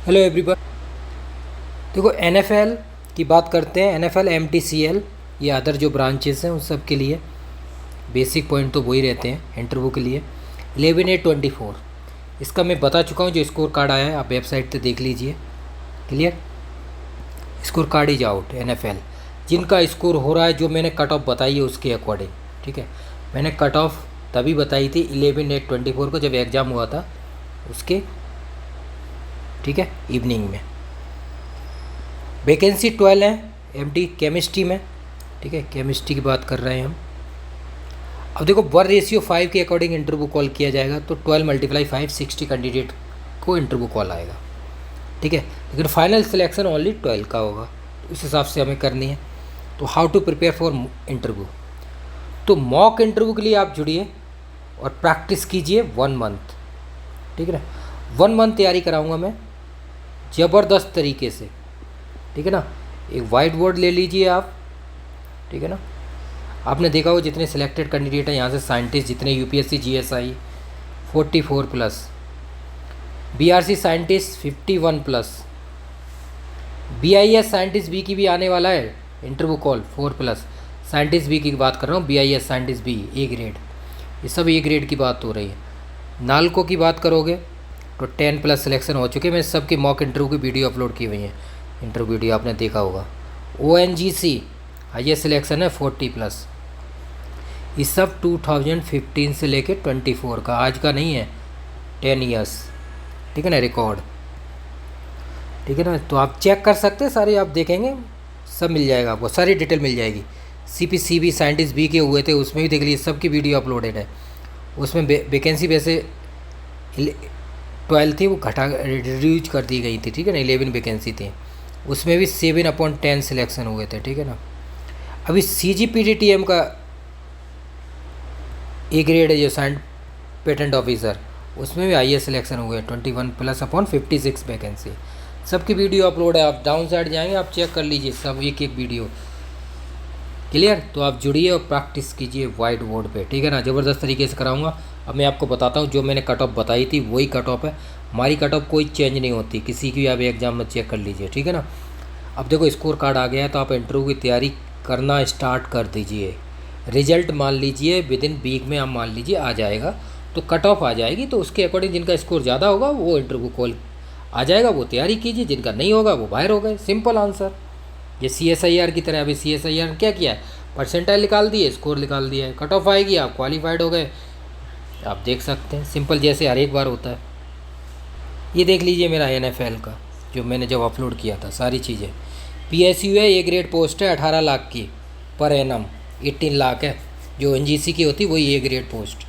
Hello everyone. देखो NFL की बात करते हैं। एनएफएल एमटीसीएल ये अदर जो ब्रांचेस हैं उन सब के लिए बेसिक पॉइंट तो वही रहते हैं इंटरव्यू के लिए। 11/8/24 इसका मैं बता चुका हूँ। जो स्कोर कार्ड आया है आप वेबसाइट पे देख लीजिए। Clear. Score card is out NFL. जिनका स्कोर हो रहा है जो मैंने कट ऑफ बताई है उसके अकॉर्डिंग। ठीक है, मैंने कट ऑफ तभी बताई थी 11/8/24 को जब एग्ज़ाम हुआ था उसके। ठीक है, इवनिंग में वैकेंसी 12 है एमडी केमिस्ट्री में। ठीक है, केमिस्ट्री की बात कर रहे हैं हम। अब देखो 1:5 के अकॉर्डिंग इंटरव्यू कॉल किया जाएगा तो 12 × 5 60 कैंडिडेट को इंटरव्यू कॉल आएगा। ठीक है, लेकिन फाइनल सिलेक्शन ओनली 12 का होगा, तो उस हिसाब से हमें करनी है। तो how to prepare for interview, तो मॉक इंटरव्यू के लिए आप जुड़िए और प्रैक्टिस कीजिए 1 मंथ। ठीक है ना, 1 मंथ तैयारी कराऊंगा मैं ज़बरदस्त तरीके से। ठीक है ना, एक वाइट बोर्ड ले लीजिए आप। ठीक है ना, आपने देखा हो जितने सिलेक्टेड कैंडिडेट हैं यहाँ से साइंटिस्ट जितने UPSC GSI 44+, BRC scientist 51+, BIS scientist B की भी आने वाला है इंटरव्यू कॉल 4+। साइंटिस्ट बी की बात कर रहा हूँ, BIS scientist B A grade, ये सब ए ग्रेड की बात हो रही है। नालको की बात करोगे तो 10+ सिलेक्शन हो चुके हैं। मैं सबके मॉक इंटरव्यू की वीडियो अपलोड की हुई हैं, इंटरव्यू वीडियो आपने देखा होगा। ONGC हाईएस्ट सिलेक्शन है 40+। ये सब 2015 से लेके 24 का, आज का नहीं है, 10 ईयर्स। ठीक है ना, रिकॉर्ड। ठीक है ना, तो आप चेक कर सकते हैं सारे, आप देखेंगे सब मिल जाएगा आपको, सारी डिटेल मिल जाएगी। CPCB साइंटिस्ट बी के हुए थे उसमें भी देख लीजिए, सबकी वीडियो अपलोडेड है। उसमें वैकेंसी वैसे 12 थी, वो घटा रिड्यूज कर दी गई थी। ठीक है ना, 11 वैकेंसी थी, उसमें भी 7/10 सिलेक्शन हुए थे। ठीक है ना, अभी CGPDTM का ए ग्रेड है जो साइंट पेटेंट ऑफिसर, उसमें भी हाईएस्ट सिलेक्शन हुए 21+/56 वैकेंसी। सबकी वीडियो अपलोड है, आप डाउन साइड जाएंगे आप चेक कर लीजिए सब एक एक वीडियो। क्लियर, तो आप जुड़िए और प्रैक्टिस कीजिए वाइट बोर्ड पे। ठीक है ना, ज़बरदस्त तरीके से कराऊंगा। अब मैं आपको बताता हूँ जो मैंने कट ऑफ बताई थी वही कट ऑफ है हमारी। कट ऑफ कोई चेंज नहीं होती किसी की, आप एग्जाम में चेक कर लीजिए। ठीक है ना, अब देखो स्कोर कार्ड आ गया है तो आप इंटरव्यू की तैयारी करना स्टार्ट कर दीजिए। रिजल्ट मान लीजिए विदिन वीक में आप मान लीजिए आ जाएगा, तो कट ऑफ आ जाएगी, तो उसके अकॉर्डिंग जिनका स्कोर ज़्यादा होगा वो इंटरव्यू कॉल आ जाएगा, वो तैयारी कीजिए। जिनका नहीं होगा वो बाहर हो गए, सिंपल आंसर। ये CSIR की तरह। अभी CSIR क्या किया है, परसेंटाइल निकाल दिए, स्कोर निकाल दिया है, कट ऑफ आएगी, आप क्वालिफाइड हो गए। आप देख सकते हैं सिंपल, जैसे हर एक बार होता है। ये देख लीजिए मेरा NFL का जो मैंने जब अपलोड किया था सारी चीज़ें। PSU है, ए ग्रेड पोस्ट है 18 लाख की पर एनम, 18 लाख है। जो NGC की होती वही ए ग्रेड पोस्ट।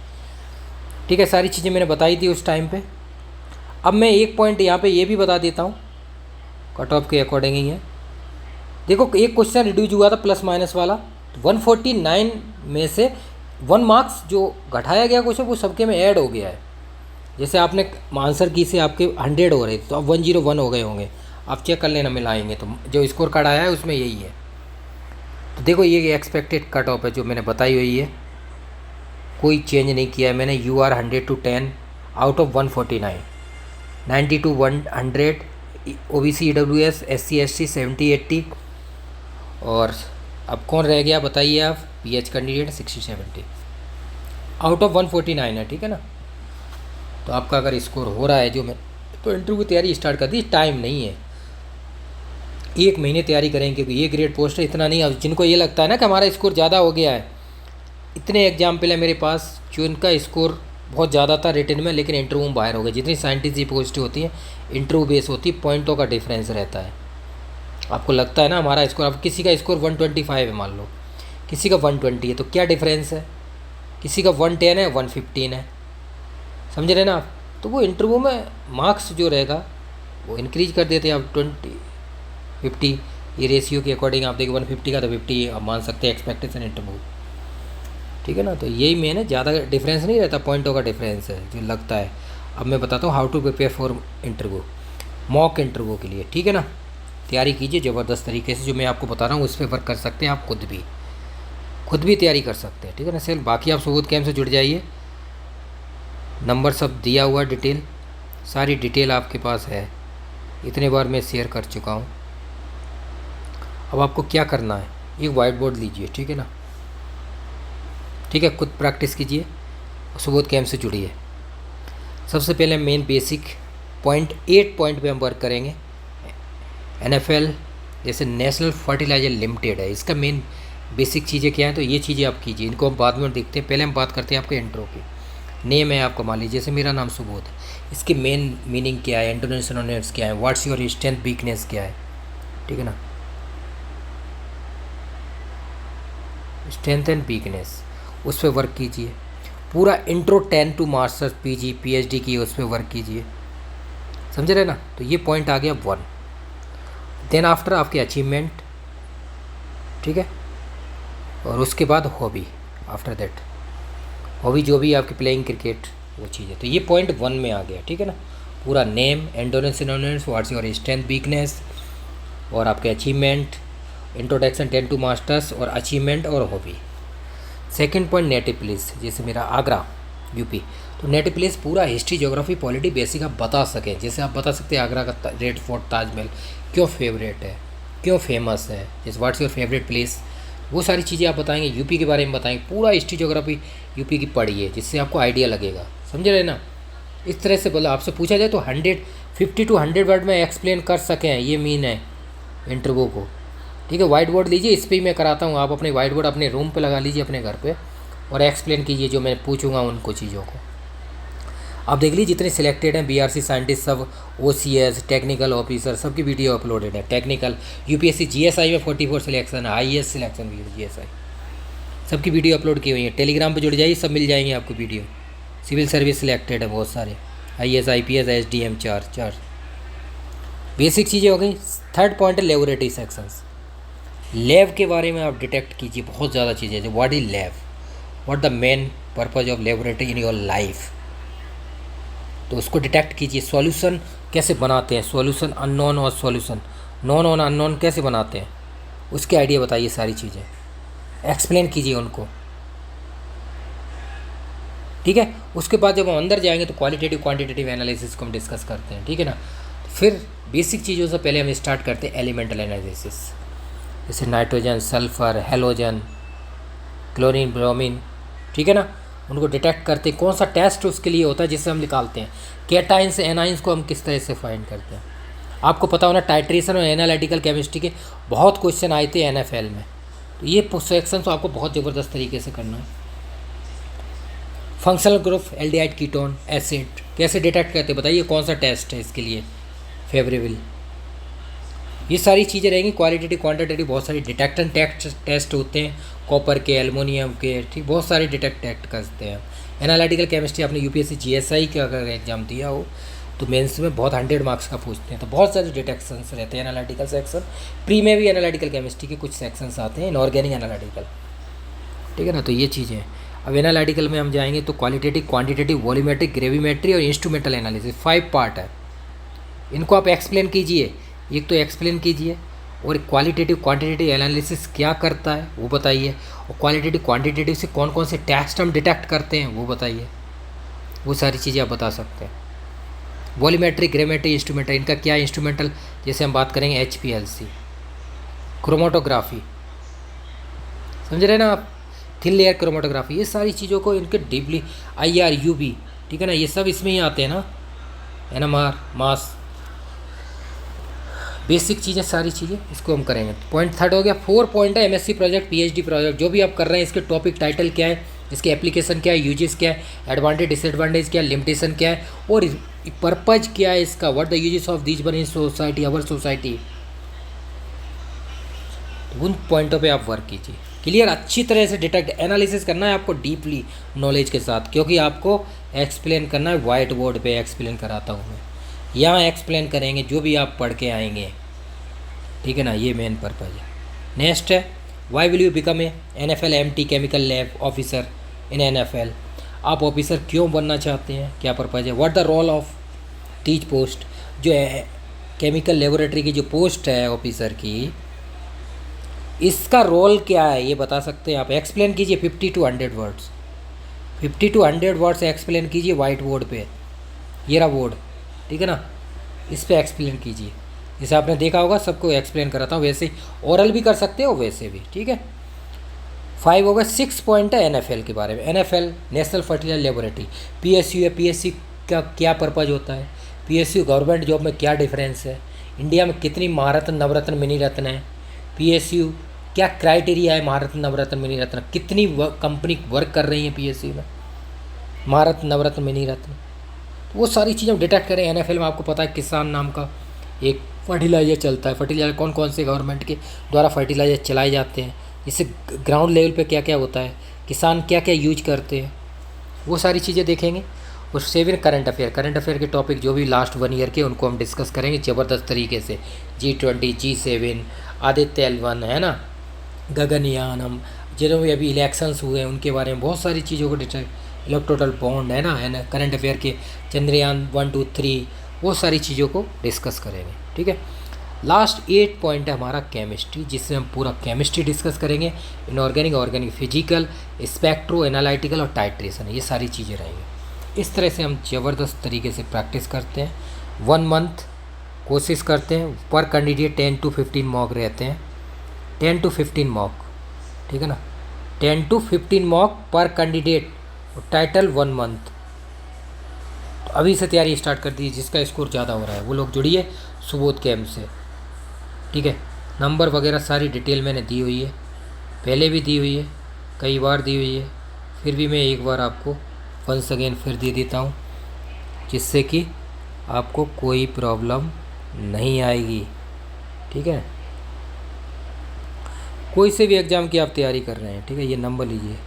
ठीक है, सारी चीज़ें मैंने बताई थी उस टाइम पे। अब मैं एक पॉइंट यहाँ पे ये भी बता देता हूँ, कट ऑफ के अकॉर्डिंग ही है। देखो एक क्वेश्चन रिड्यूज हुआ था प्लस माइनस वाला, 149 में से 1 मार्क्स जो घटाया गया क्वेश्चन वो सबके में ऐड हो गया है। जैसे आपने आंसर की से आपके 100 हो रहे थे तो अब 101 हो गए होंगे, आप चेक कर लेना मिलाएंगे तो जो स्कोर कार्ड आया है उसमें यही है। तो देखो ये एक्सपेक्टेड कट ऑफ है जो मैंने बताई हुई है, कोई चेंज नहीं किया है मैंने। UR 100 to 10 out of 149, 90 to 100 OBC EWS SC ST 70-80। और अब कौन रह गया बताइए आप, PH कैंडिडेट 60-70 आउट ऑफ 149 है। ठीक है ना, तो आपका अगर स्कोर हो रहा है जो मैं, तो इंटरव्यू की तैयारी स्टार्ट कर दी। टाइम नहीं है, 1 महीने तैयारी करेंगे क्योंकि ये ग्रेड पोस्ट है। इतना नहीं, अब जिनको ये लगता है ना कि हमारा स्कोर ज़्यादा हो गया है, इतने एग्जाम्पल है मेरे पास जो इनका स्कोर बहुत ज़्यादा था रिटर्न में लेकिन इंटरव्यू में बाहर हो गए। जितनी साइंटिस्ट की पोस्ट होती हैं इंटरव्यू बेस होती है, पॉइंटों का डिफरेंस रहता है। आपको लगता है ना हमारा स्कोर, अब किसी का स्कोर 125 है मान लो, किसी का 120 है, तो क्या डिफरेंस है, किसी का 110 है 115 है, समझ रहे ना आप। तो वो इंटरव्यू में मार्क्स जो रहेगा वो इंक्रीज कर देते हैं आप 20-50, ये रेशियो के अकॉर्डिंग आप देखिए 150 का तो 50 आप मान सकते हैं एक्सपेक्टेशन इंटरव्यू। ठीक है ना, तो यही मेन है, ज़्यादा डिफरेंस नहीं रहता, पॉइंटों का डिफरेंस है जो लगता है। अब मैं बताता हूँ how to prepare for interview, mock interview के लिए। ठीक है ना, तैयारी कीजिए ज़बरदस्त तरीके से, जो मैं आपको बता रहा हूँ उस पर वर्क कर सकते हैं आप, खुद भी तैयारी कर सकते हैं। ठीक है ना सर, बाकी आप सबूत कैम्प से जुड़ जाइए, नंबर सब दिया हुआ डिटेल, सारी डिटेल आपके पास है। इतने बार मैं शेयर कर चुका हूँ। अब आपको क्या करना है, एक वाइट बोर्ड लीजिए, ठीक है ना, ठीक है, खुद प्रैक्टिस कीजिए, सुबोध कैम्प से जुड़िए। सबसे पहले मेन बेसिक पॉइंट 8 पॉइंट पे हम वर्क करेंगे। NFL जैसे नेशनल फर्टिलाइजर लिमिटेड है, इसका मेन बेसिक चीज़ें क्या हैं, तो ये चीज़ें आप कीजिए, इनको हम बाद में देखते हैं। पहले हम बात करते हैं आपके इंट्रो की। नेम है आपका, मान लीजिए जैसे मेरा नाम सुबोध है, इसकी मेन मीनिंग क्या है, एंटोनिम्स सिनोनिम्स क्या है, व्हाट्स योर स्ट्रेंथ वीकनेस क्या है, ठीक है ना, स्ट्रेंथ एंड वीकनेस, उस पर वर्क कीजिए। पूरा intro 10 to masters PG PhD की उस पर वर्क कीजिए, समझ रहे ना। तो ये पॉइंट आ गया 1। देन आफ्टर आपके अचीवमेंट, ठीक है, और उसके बाद हॉबी, आफ्टर दैट हॉबी जो भी आपकी प्लेइंग क्रिकेट वो चीज़ है। तो ये पॉइंट 1 में आ गया, ठीक है ना। पूरा name, endurance synonyms, what's your strength weakness, और आपके अचीवमेंट, इंट्रोडक्शन 10 टू मास्टर्स, और अचीवमेंट और hobby. Second point native place, जैसे मेरा आगरा UP, तो नेटिव प्लेस पूरा हिस्ट्री, ज्योग्राफी, पॉलिटी बेसिक आप बता सकें। जैसे आप बता सकते हैं आगरा का रेड फोर्ट, ताजमहल क्यों फेवरेट है, क्यों फेमस है, जैसे व्हाट्स योर फेवरेट प्लेस, वो सारी चीज़ें आप बताएंगे। यूपी के बारे में बताएंगे, पूरा हिस्ट्री ज्योग्राफी यूपी की पढ़िए, जिससे आपको आइडिया लगेगा, समझ रहे ना। इस तरह से बोला, आपसे पूछा जाए तो 150 to 100 वर्ड में एक्सप्लेन कर सकें, ये मीन है इंटरव्यू को, ठीक है। वाइट बोर्ड लीजिए, इस पर ही मैं कराता हूँ, आप अपने वाइट बोर्ड अपने रूम पे लगा लीजिए अपने घर पे, और एक्सप्लेन कीजिए जो मैं पूछूंगा उनको चीज़ों को। आप देख लीजिए जितने सिलेक्टेड हैं BRC साइंटिस्ट, सब OCS टेक्निकल ऑफिसर, सबकी वीडियो अपलोडेड है। टेक्निकल UPSC GSI में 44 सिलेक्शन है, IAS सिलेक्शन भी है GSI, सबकी वीडियो अपलोड की हुई है। टेलीग्राम पे जुड़ जाइए, सब मिल जाएंगे आपको वीडियो। सिविल सर्विस सिलेक्टेड है बहुत सारे, IAS IPS SDM 4 बेसिक चीज़ें हो गई। थर्ड पॉइंट है लेबोरेटरी सेक्शंस। लैब के बारे में आप डिटेक्ट कीजिए, बहुत ज़्यादा चीज़ें, जो what is lab, what the main purpose of laboratory in your life, तो उसको डिटेक्ट कीजिए। सॉल्यूशन कैसे बनाते हैं, सॉल्यूशन अननोन और सॉल्यूशन नॉन और अननोन कैसे बनाते हैं, उसके आइडिया बताइए, सारी चीज़ें एक्सप्लेन कीजिए उनको, ठीक है। उसके बाद जब हम अंदर जाएंगे तो क्वालिटेटिव क्वांटिटेटिव एनालिसिस को हम डिस्कस करते हैं, ठीक है ना। फिर बेसिक चीज़ों से पहले हम स्टार्ट करते हैं एलिमेंटल एनालिसिस, जैसे nitrogen, sulphur, halogen, chlorine, bromine, ठीक है ना, उनको डिटेक्ट करते हैं। कौन सा टेस्ट उसके लिए होता है जिससे हम निकालते हैं। कैटाइंस एनाइंस को हम किस तरह से फाइंड करते हैं, आपको पता होना। टाइट्रेशन और एनालिटिकल केमिस्ट्री के बहुत क्वेश्चन आए थे NFL में, तो ये सेक्शन तो आपको बहुत ज़बरदस्त तरीके से करना है। Functional group, aldehyde, ketone, acid कैसे डिटेक्ट करते हैं, बताइए कौन सा टेस्ट है इसके लिए फेवरेबल। ये सारी चीज़ें रहेंगी। क्वालिटेटिव क्वांटिटेटिव बहुत सारी डिटेक्शन टेस्ट होते हैं, कॉपर के, एल्युमिनियम के, ठीक, बहुत सारे डिटेक्ट करते हैं। एनालिटिकल केमिस्ट्री आपने UPSC GSI का अगर एग्जाम दिया हो तो मेंस में बहुत 100 मार्क्स का पूछते हैं, तो बहुत सारे डिटेक्शंस रहते हैं। एनालिटिकल सेक्शन प्री में भी एनालिटिकल केमिस्ट्री के कुछ सेक्शंस आते हैं, इनऑर्गेनिक एनालिटिकल, ठीक है ना। तो ये चीज़ें अब एनालिटिकल में हम जाएंगे तो क्वालिटेटिव क्वांटिटेटिव वॉल्यूमेट्रिक ग्रेविमेट्री और इंस्ट्रूमेंटल एनालिसिस 5 पार्ट है। इनको आप एक्सप्लेन कीजिए, एक तो एक्सप्लेन कीजिए, और क्वालिटेटिव क्वांटिटेटिव एनालिसिस क्या करता है वो बताइए, और क्वालिटेटिव क्वांटिटेटिव से कौन कौन से टेस्ट हम डिटेक्ट करते हैं वो बताइए। वो सारी चीज़ें आप बता सकते हैं। वॉल्यूमेट्रिक, ग्रेविमेट्री, इंस्ट्रूमेंटल, इनका क्या इंस्ट्रूमेंटल, जैसे हम बात करेंगे HPLC, क्रोमेटोग्राफी, समझ रहे ना आप, थिन लेयर क्रोमेटोग्राफी, ये सारी चीज़ों को इनके डीपली IR UV, ठीक है ना, ये सब इसमें ही आते हैं ना, NMR, मास, बेसिक चीज़ें, सारी चीज़ें इसको हम करेंगे। पॉइंट थर्ड हो गया। 4 पॉइंट है MSc प्रोजेक्ट, PhD प्रोजेक्ट, जो भी आप कर रहे हैं इसके टॉपिक टाइटल क्या है, इसके एप्लीकेशन क्या है, यूजेस क्या है, एडवांटेज डिसएडवांटेज क्या है, लिमिटेशन क्या है, और पर्पज क्या है इसका, what the uses of these one in society, our society. उन पॉइंटों पे आप वर्क कीजिए। क्लियर, अच्छी तरह से डिटेक्ट एनालिसिस करना है आपको डीपली नॉलेज के साथ, क्योंकि आपको एक्सप्लेन करना है। वाइट बोर्ड पे एक्सप्लेन कराता हूँ मैं, यहाँ एक्सप्लेन करेंगे जो भी आप पढ़ के आएंगे, ठीक है ना, ये मेन पर्पज़ है। नेक्स्ट है, why will you become a NFL MT chemical lab officer in NFL, आप ऑफिसर क्यों बनना चाहते हैं, क्या पर्पज़ है। What the role of teach post, जो है केमिकल लेबोरेटरी की जो पोस्ट है ऑफिसर की, इसका रोल क्या है ये बता सकते हैं आप। एक्सप्लेन कीजिए 50 to 100 words, 50 to 100 words explain कीजिए वाइट बोर्ड पे, ये रहा बोर्ड, ठीक है ना, इस पर एक्सप्लेन कीजिए। जैसे आपने देखा होगा सबको एक्सप्लेन कराता हूँ, वैसे ओरल भी कर सकते हो वैसे भी, ठीक है। 5 होगा 6 पॉइंट है NFL के बारे में। NFL national fertiliser laboratory. PSU है, PSC का क्या पर्पज़ होता है, PSU गवर्नमेंट जॉब में क्या डिफरेंस है, इंडिया में कितनी महारत्न नवरत्न मिनी रत्न है, PSU क्या क्राइटेरिया है महारत्न नवरत्न मिनी रत्न, कितनी कंपनी वर्क कर रही है PSU में महारत्न नवरत्न मिनी रत्न, तो वो सारी चीज़ें हम डिटेक्ट करें। NFL में आपको पता है किसान नाम का एक फर्टिलाइज़र चलता है। फर्टिलाइज़र कौन कौन से गवर्नमेंट के द्वारा फर्टिलाइज़र चलाए जाते हैं, इससे ग्राउंड लेवल पे क्या क्या होता है, किसान क्या क्या यूज करते हैं, वो सारी चीज़ें देखेंगे। उससे भी करंट अफेयर के टॉपिक जो भी लास्ट 1 ईयर के उनको हम डिस्कस करेंगे ज़बरदस्त तरीके से। G20, G7, आदित्य L1 है ना, गगनयान, हम जिन्होंने भी अभी इलेक्शंस हुए हैं उनके बारे में बहुत सारी चीज़ों को डिटेक्ट, इलेक्टोरल बॉन्ड है ना करंट अफेयर के, चंद्रयान 1, 2, 3, वो सारी चीज़ों को डिस्कस करेंगे, ठीक है। लास्ट 8 पॉइंट है हमारा केमिस्ट्री, जिससे हम पूरा केमिस्ट्री डिस्कस करेंगे। Inorganic, organic, physical, spectro analytical और टाइट्रेशन, ये सारी चीज़ें रहेंगी। इस तरह से हम ज़बरदस्त तरीके से प्रैक्टिस करते हैं। 1 मंथ कोशिश करते हैं। पर कैंडिडेट 10 to 15 मॉक रहते हैं, 10 to 15 मॉक, ठीक है ना, 10 to 15 मॉक पर कैंडिडेट। Title 1 month. तो अभी से तैयारी स्टार्ट कर दी, जिसका स्कोर ज़्यादा हो रहा है वो लोग जुड़िए सुबोध कैम्प से, ठीक है। नंबर वगैरह सारी डिटेल मैंने दी हुई है, पहले भी दी हुई है, कई बार दी हुई है, फिर भी मैं एक बार आपको वंस अगेन फिर दे देता हूँ, जिससे कि आपको कोई प्रॉब्लम नहीं आएगी, ठीक है। कोई से भी एग्ज़ाम की आप तैयारी कर रहे हैं, ठीक है, ये नंबर लीजिए।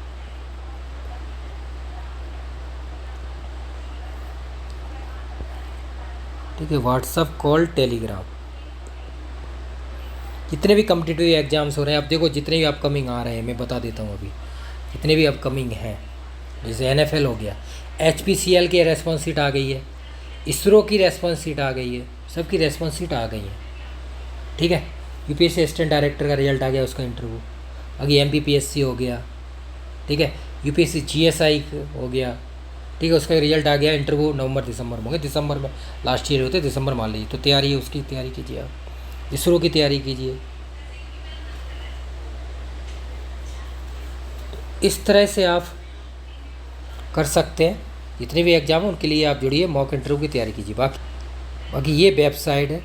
ठीक है, व्हाट्सअप, कॉल, टेलीग्राम, जितने भी कम्पिटिटिव एग्ज़ाम्स हो रहे हैं, आप देखो जितने भी अपकमिंग आ रहे हैं मैं बता देता हूँ अभी, जितने भी अपकमिंग हैं, जैसे NFL हो गया, HPCL की रेस्पॉन्स शीट आ गई है, इसरो की रेस्पॉन्स शीट आ गई है, सबकी रेस्पॉन्स शीट आ गई है, ठीक है। UPSC असिस्टेंट डायरेक्टर का रिजल्ट आ गया, उसका इंटरव्यू। आगे MPPSC हो गया, ठीक है। UPSC GSI हो गया, ठीक है, उसका रिजल्ट आ गया। इंटरव्यू नवंबर दिसंबर में होंगे, दिसंबर में लास्ट ईयर होते, दिसंबर मान लीजिए। तो तैयारी है, उसकी तैयारी कीजिए आप, इसरो की तैयारी कीजिए। इस तरह से आप कर सकते हैं, जितने भी एग्ज़ाम हैं उनके लिए आप जुड़िए, मॉक इंटरव्यू की तैयारी कीजिए। बाकी ये वेबसाइट है,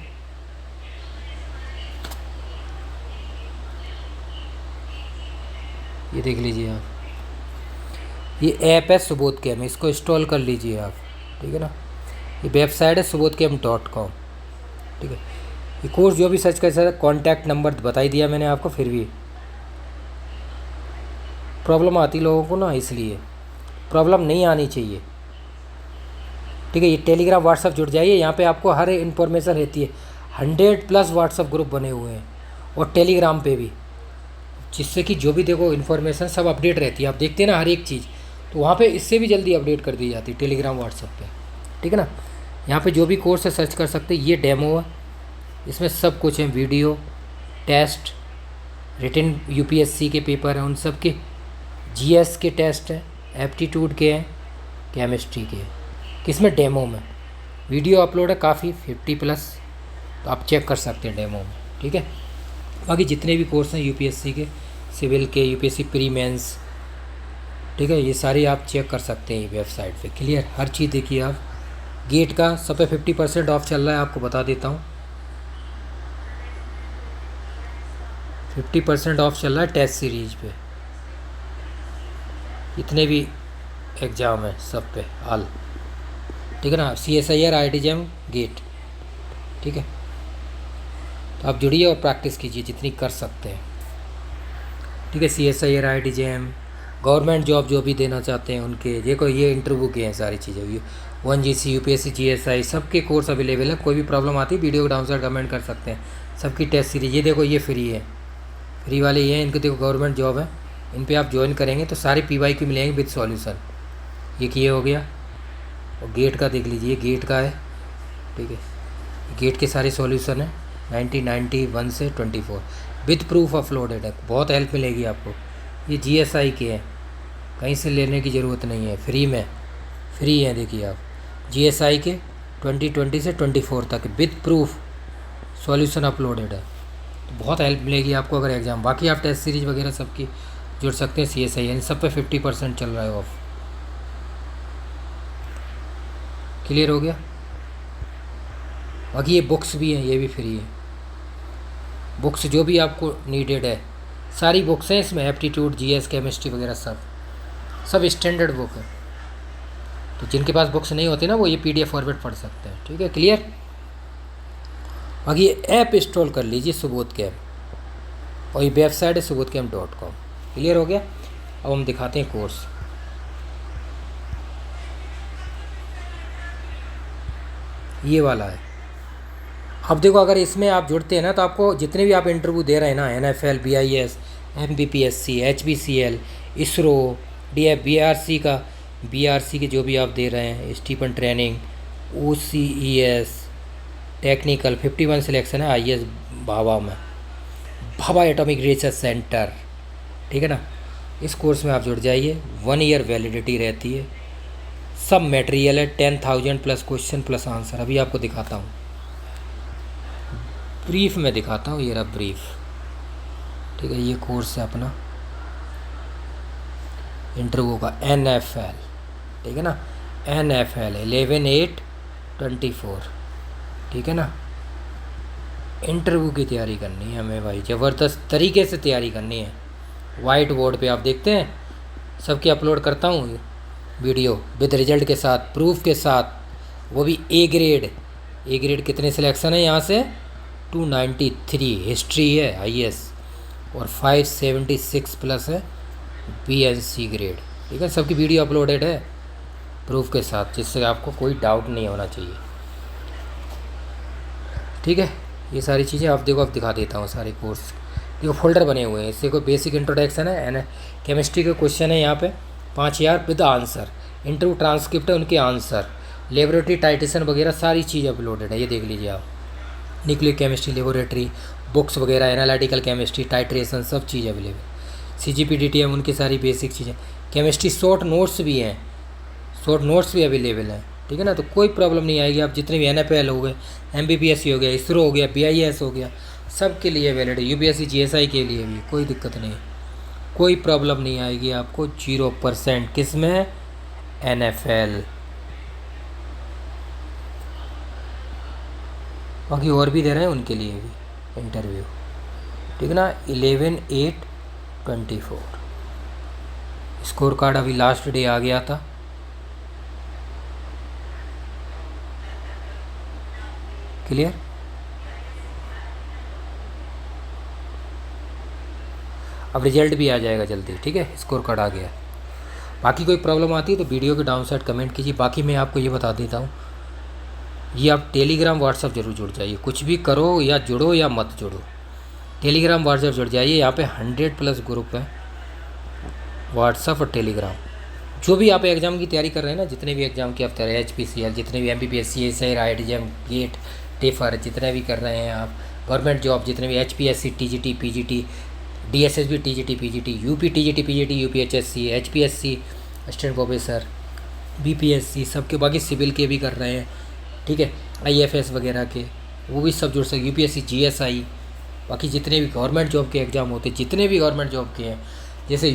ये देख लीजिए आप, ये ऐप है सुबोध कैम्प, इसको इंस्टॉल कर लीजिए आप, ठीक है ना। ये वेबसाइट है subodhcamp.com, ठीक है। ये कोर्स जो भी सर्च कर सकते, कॉन्टैक्ट नंबर बता ही दिया मैंने आपको, फिर भी प्रॉब्लम आती लोगों को ना, इसलिए प्रॉब्लम नहीं आनी चाहिए, ठीक है। ये टेलीग्राम व्हाट्सअप जुड़ जाइए, यहाँ पे आपको हर इन्फॉर्मेशन रहती है। 100+ व्हाट्सअप ग्रुप बने हुए हैं और टेलीग्राम पे भी, जिससे कि जो भी देखो इन्फॉर्मेशन सब अपडेट रहती है, आप देखते हैं ना हर एक चीज़, तो वहाँ पे इससे भी जल्दी अपडेट कर दी जाती है टेलीग्राम व्हाट्सअप पे, ठीक है ना। यहाँ पे जो भी कोर्स है सर्च कर सकते हैं। ये डेमो है, इसमें सब कुछ है, वीडियो, टेस्ट, रिटन UPSC के पेपर हैं, उन सब के GS के टेस्ट हैं, एप्टीट्यूड के हैं, केमिस्ट्री के हैं, किसमें डेमो में वीडियो अपलोड है काफ़ी 50+, तो आप चेक कर सकते हैं डेमो में, ठीक है। बाकी जितने भी कोर्स हैं UPSC के, सिविल के, UPSC प्री मेंस, ठीक है, ये सारी आप चेक कर सकते हैं वेबसाइट पे। क्लियर, हर चीज़ देखिए आप। गेट का सब पे 50% ऑफ चल रहा है, आपको बता देता हूँ, 50% ऑफ चल रहा है टेस्ट सीरीज पे, इतने भी एग्ज़ाम है सब पे हाल, ठीक है ना। CSIR, IIT-JEM, गेट, ठीक है। तो आप जुड़िए और प्रैक्टिस कीजिए जितनी कर सकते हैं, ठीक है। CSIR, IIT-JEM, गवर्नमेंट जॉब जो भी देना चाहते हैं उनके, देखो ये इंटरव्यू के हैं सारी चीज़ें, ये 1GC, UPSC, GSI सबके कोर्स अवेलेबल है। कोई भी प्रॉब्लम आती है वीडियो को डाउन साइड कमेंट कर सकते हैं, सबकी टेस्ट सीरीज। ये देखो ये फ्री है, फ्री वाले ये हैं, इनको देखो गवर्नमेंट जॉब है, इन पे आप ज्वाइन करेंगे तो सारी PYQ मिलेंगे विद सॉल्यूशन। ये हो गया, और गेट का देख लीजिए, गेट का है, ठीक है, गेट के सारे सॉल्यूशन है 1991 से 24 विद प्रूफ अपलोडेड है, बहुत हेल्प मिलेगी आपको। ये GSI के हैं, कहीं से लेने की ज़रूरत नहीं है, फ्री में, फ्री है, देखिए आप GSI के 2020 से 24 तक विद प्रूफ सॉल्यूशन अपलोडेड है। तो बहुत हेल्प मिलेगी आपको अगर एग्ज़ाम। बाकी आप टेस्ट सीरीज वगैरह सबकी जुड़ सकते हैं। CSI इन सब पे 50% चल रहा है ऑफ। क्लियर हो गया। बाकी ये बुक्स भी हैं, ये भी फ्री है। बुक्स जो भी आपको नीडेड है सारी बुक्स हैं इसमें, एप्टीट्यूड, GS, केमिस्ट्री वगैरह सब स्टैंडर्ड बुक है। तो जिनके पास बुक्स नहीं होती ना वो ये PDF फॉर्मेट पढ़ सकते हैं। ठीक है, क्लियर। बाकी ये ऐप इंस्टॉल कर लीजिए सुबोध कैम्प, और ये वेबसाइट है subodhcamp.com। क्लियर हो गया। अब हम दिखाते हैं कोर्स। ये वाला है। अब देखो अगर इसमें आप जुड़ते हैं ना तो आपको जितने भी आप इंटरव्यू दे रहे हैं ना, NFL, BIS, MBPSC, HBCL, ISRO, DF, BRC के जो भी आप दे रहे हैं, stipend training, OCES, technical 51 selection है IS भाभा में, भाभा एटॉमिक रिसर्च सेंटर। ठीक है ना। इस कोर्स में आप जुड़ जाइए। 1 ईयर वैलिडिटी रहती है। सब मटेरियल है 10,000 प्लस क्वेश्चन प्लस आंसर। अभी आपको दिखाता हूँ, ब्रीफ में दिखाता हूँ। ये रहा ब्रीफ। ठीक है, ये कोर्स है अपना इंटरव्यू का NFL। ठीक है ना, NFL 11/8/24। ठीक है ना। इंटरव्यू की तैयारी करनी है हमें भाई, ज़बरदस्त तरीके से तैयारी करनी है। वाइट बोर्ड पे आप देखते हैं सबकी अपलोड करता हूँ वीडियो विद रिजल्ट के साथ, प्रूफ के साथ, वो भी A ग्रेड कितने सिलेक्शन है यहाँ से 293 हिस्ट्री है IS, और 576 प्लस है BNC ग्रेड। ठीक है, सबकी वीडियो अपलोडेड है प्रूफ के साथ, जिससे आपको कोई डाउट नहीं होना चाहिए। ठीक है, ये सारी चीज़ें आप देखो, अब दिखा देता हूँ सारे कोर्स। देखो फोल्डर बने हुए हैं। इससे कोई बेसिक इंट्रोडक्शन है, केमिस्ट्री के क्वेश्चन है यहाँ पे 5000 विद आंसर, इंटरव्यू ट्रांसक्रिप्ट है उनके आंसर, लेबोरेटरी टाइटेशन वगैरह सारी चीज़ अपलोडेड है। ये देख लीजिए आप, न्यूक्लियर केमिस्ट्री लेबोरेटरी बुक्स वगैरह, एनालिटिकल केमिस्ट्री, टाइट्रेशन, सब चीज़ अवेलेबल। CGP DTM उनकी सारी बेसिक चीज़ें। केमिस्ट्री शॉर्ट नोट्स भी हैं, शॉर्ट नोट्स भी अवेलेबल हैं। ठीक है ना। तो कोई प्रॉब्लम नहीं आएगी। आप जितने भी NFL हो गए, MBPSC हो गया, इसरो हो गया, BIS हो गया, सब के लिए वैलिड है। UPSC GSI के लिए भी कोई दिक्कत नहीं, कोई प्रॉब्लम नहीं आएगी आपको। 0% किस में, NFL। बाकी और भी दे रहे हैं उनके लिए भी इंटरव्यू। ठीक है ना। 11/8/24 स्कोर कार्ड अभी लास्ट डे आ गया था। क्लियर। अब रिजल्ट भी आ जाएगा जल्दी। ठीक है, स्कोर कार्ड आ गया। बाकी कोई प्रॉब्लम आती है तो वीडियो के डाउन साइड कमेंट कीजिए। बाकी मैं आपको ये बता देता हूँ, ये आप टेलीग्राम व्हाट्सअप जरूर जुड़ जाइए। कुछ भी करो या जुड़ो या मत जुड़ो, टेलीग्राम व्हाट्सअप जुड़ जाइए। यहाँ पे 100+ ग्रुप है व्हाट्सअप और टेलीग्राम। जो भी आप एग्ज़ाम की तैयारी कर रहे हैं ना, जितने भी एग्ज़ाम की आप तैयारी, HPCL, जितने भी MBPSC, CSI, IITJAM, गेट, टेफर, जितने भी कर रहे हैं आप, गवर्नमेंट जॉब, जितने भी HPSC, TGT, PGT, DSSB, TGT, PGT, UP TGT, PGT, UPHSC, HPSC, assistant professor, BPSC, सबके, बाकी सिविल के भी कर रहे हैं। ठीक है, IFS वगैरह के, वो भी सब जुड़ सकते। UPSC, GSI, बाकी जितने भी गवर्नमेंट जॉब के एग्ज़ाम होते हैं, जितने भी गवर्नमेंट जॉब के हैं, जैसे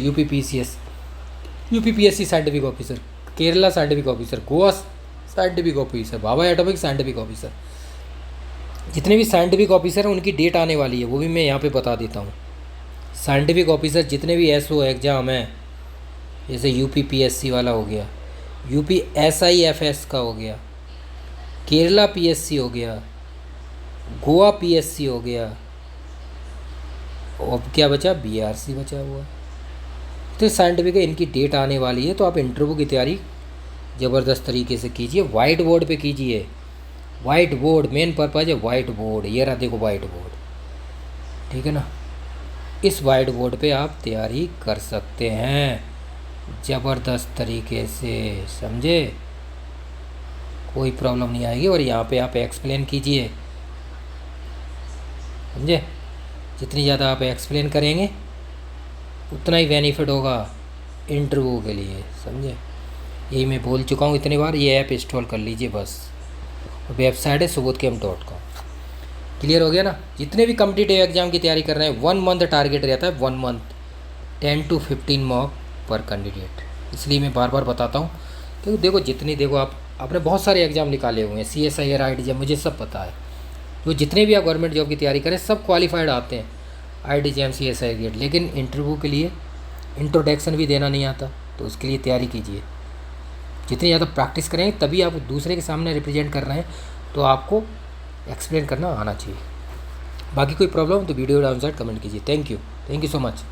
UPPSC scientific officer, Kerala scientific officer, Goa scientific officer, Bhabha atomic scientific officer, जितने भी साइंटिफिक ऑफिसर हैं उनकी डेट आने वाली है, वो भी मैं यहाँ पे बता देता हूँ। साइंटिफिक ऑफिसर जितने भी SO एग्ज़ाम हैं, जैसे UPPSC वाला हो गया, UPSIFS का हो गया, केरला PSC हो गया, गोवा PSC हो गया, और क्या बचा, BRC बचा हुआ है। तो साइंटिफिक है, इनकी डेट आने वाली है। तो आप इंटरव्यू की तैयारी ज़बरदस्त तरीके से कीजिए, वाइट बोर्ड पे कीजिए। वाइट बोर्ड मेन पर्पज़ है, वाइट बोर्ड। ये रहा देखो वाइट बोर्ड। ठीक है ना। इस वाइट बोर्ड पे आप तैयारी कर सकते हैं ज़बरदस्त तरीके से, समझे। कोई प्रॉब्लम नहीं आएगी। और यहाँ पे आप एक्सप्लेन कीजिए, समझे। जितनी ज़्यादा आप एक्सप्लेन करेंगे उतना ही बेनिफिट होगा इंटरव्यू के लिए, समझे। यही मैं बोल चुका हूँ इतनी बार। ये ऐप इंस्टॉल कर लीजिए बस, वेबसाइट है subodhcamp.com। क्लियर हो गया ना। जितने भी कॉम्पिटिटिव एग्जाम की तैयारी कर रहे हैं 1 मंथ टारगेट रहता है, 1 मंथ 10 to 15 मॉक पर कैंडिडेट। इसलिए मैं बार बार बताता हूँ क्योंकि देखो जितनी देखो आपने बहुत सारे एग्जाम निकाले हुए हैं, CSIR IITJAM मुझे सब पता है। तो जितने भी आप गवर्नमेंट जॉब की तैयारी करें सब क्वालिफाइड आते हैं, IITJAM CSIR गेट, लेकिन इंटरव्यू के लिए इंट्रोडक्शन भी देना नहीं आता। तो उसके लिए तैयारी कीजिए, जितनी ज़्यादा प्रैक्टिस करेंगे तभी आप दूसरे के सामने रिप्रेजेंट कर रहे हैं, तो आपको एक्सप्लेन करना आना चाहिए। बाकी कोई प्रॉब्लम तो वीडियो डाउन साइड कमेंट कीजिए। Thank you so much.